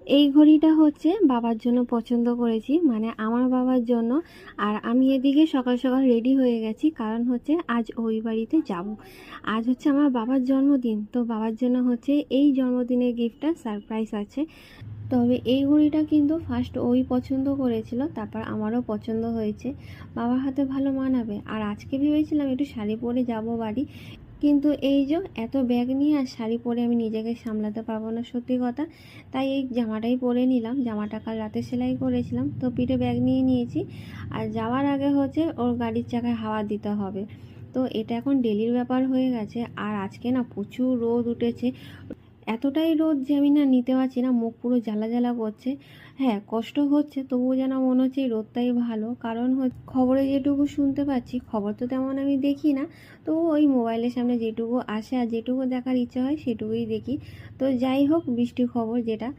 এই ঘড়িটা হচ্ছে বাবার জন্য পছন্দ করেছি, মানে আমার বাবার জন্য। আর আমি এদিকে সকাল সকাল রেডি হয়ে গেছি, কারণ হচ্ছে আজ ওই বাড়িতে যাব। আজ হচ্ছে আমার বাবার জন্মদিন, তো বাবার জন্য হচ্ছে এই জন্মদিনের গিফটটা সারপ্রাইজ আছে। তবে এই ঘড়িটা কিন্তু ফার্স্ট ওই পছন্দ করেছিল, তারপর আমারও পছন্দ হয়েছে। বাবার হাতে ভালো মানাবে। আর আজকে ভেবেছিলাম একটু শাড়ি পরে যাব বাড়ি, কিন্তু এই যে এত ব্যাগ নিয়ে আর শাড়ি পরে আমি নিজেকে সামলাতে পারবো না, সত্যি কথা। তাই এই জামাটাই পরে নিলাম। জামাটা কাল রাতে সেলাই করেছিলাম, তো পিঠে ব্যাগ নিয়ে নিয়েছি। আর যাওয়ার আগে হচ্ছে ওর গাড়ির চাকায় হাওয়া দিতে হবে, তো এটা এখন ডেলির ব্যাপার হয়ে গেছে। আর আজকে না প্রচুর রোদ উঠেছে, এতটাই রোদ যে আমি না নিতে পারছি না, মুখ পুরো জ্বালা জ্বালা করছে। হ্যাঁ, কষ্ট হচ্ছে, তবুও যেন মনে হচ্ছে এই রোদটাই ভালো। কারণ খবরে যেটুকু শুনতে পাচ্ছি, খবর তো তেমন আমি দেখি না, তো ওই মোবাইলের সামনে যেটুকু আসে আর যেটুকু দেখার ইচ্ছা হয় সেটুকুই দেখি। তো যাই হোক, বৃষ্টির খবর যেটা,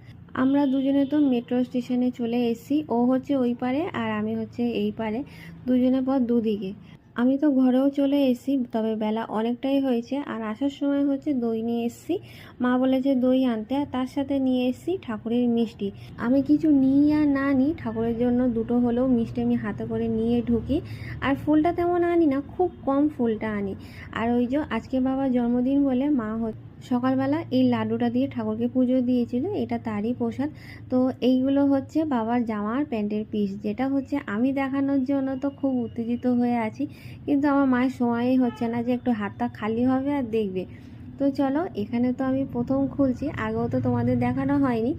আমরা দুজনে তো মেট্রো স্টেশনে চলে এসেছি। ও হচ্ছে ওই পারে আর আমি হচ্ছে এই পারে, দুজনের পর দুদিকে। আমি তো ঘরেও চলে এসেছি, তবে বেলা অনেকটাই হয়েছে। আর আসার সময় হচ্ছে দই নিয়ে এসেছি, মা বলেছে দই আনতে, আর তার সাথে নিয়ে এসেছি ঠাকুরের মিষ্টি। আমি কিছু নিই আর না নিই, ঠাকুরের জন্য দুটো হলেও মিষ্টি আমি হাতে করে নিয়ে ঢুকি। আর ফুলটা তেমন আনি না, খুব কম ফুলটা আনি। আর ওই যে আজকে বাবার জন্মদিন বলে মা সকালবেলা এই লাড্ডুটা দিয়ে ঠাকুরকে পুজো দিয়েছিল, এটা তারই প্রসাদ। তো এইগুলো হচ্ছে বাবার জামার প্যান্টের পিস, যেটা হচ্ছে আমি দেখানোর জন্য তো খুব উত্তেজিত হয়ে আছি, কিন্তু আমার মায়ের সময়ই হচ্ছে না যে একটু হাতটা খালি হবে আর দেখবে। তো চলো, এখানে তো আমি প্রথম খুলছি, আগেও তো তোমাদের দেখানো হয়নি।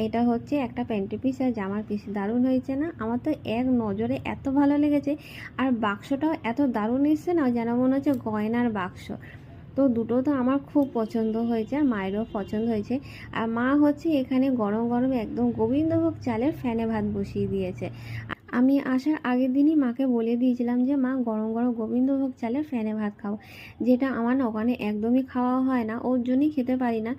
এটা হচ্ছে একটা প্যান্টের পিস আর জামার পিস। দারুণ হয়েছে না? আমার তো এক নজরে এত ভালো লেগেছে। আর বাক্সটাও এত দারুণ এসছে না, যেন মনে হচ্ছে গয়নার বাক্স। তো দুটো তো আমার খুব পছন্দ হয়েছে, আর মায়েরও পছন্দ হয়েছে। আর মা হচ্ছে এখানে গরম গরম একদম গোবিন্দভোগ চালের ফ্যানে ভাত বসিয়ে দিয়েছে। আমি আসার আগের দিনই মাকে বলে দিয়েছিলাম যে মা, গরম গরম গোবিন্দভোগ চালের ফ্যানে ভাত খাও, যেটা আমার না ওখানে একদমই খাওয়া হয় না, ওর জন্যই খেতে পারি না।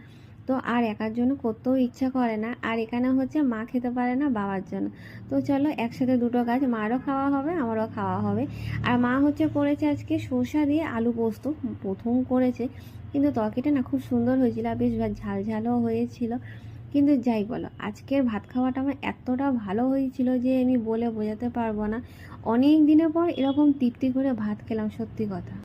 তো আর একার জন্য করতেও ইচ্ছা করে না, আর এখানে হচ্ছে মা খেতে পারে না বাবার জন্য। তো চলো একসাথে দুটো কাজ, মারও খাওয়া হবে আমারও খাওয়া হবে। আর মা হচ্ছে করেছে আজকে শসা দিয়ে আলু পোস্ত, প্রথম করেছে, কিন্তু তরকারিটা না খুব সুন্দর হয়েছিল, আর বেশ ঝাল ঝালও হয়েছিল। কিন্তু যাই বলো, আজকের ভাত খাওয়াটা আমার এতটা ভালো হয়েছিল যে আমি বলে বোঝাতে পারবো না। অনেক দিনের পর এরকম তৃপ্তি করে ভাত খেলাম, সত্যি কথা।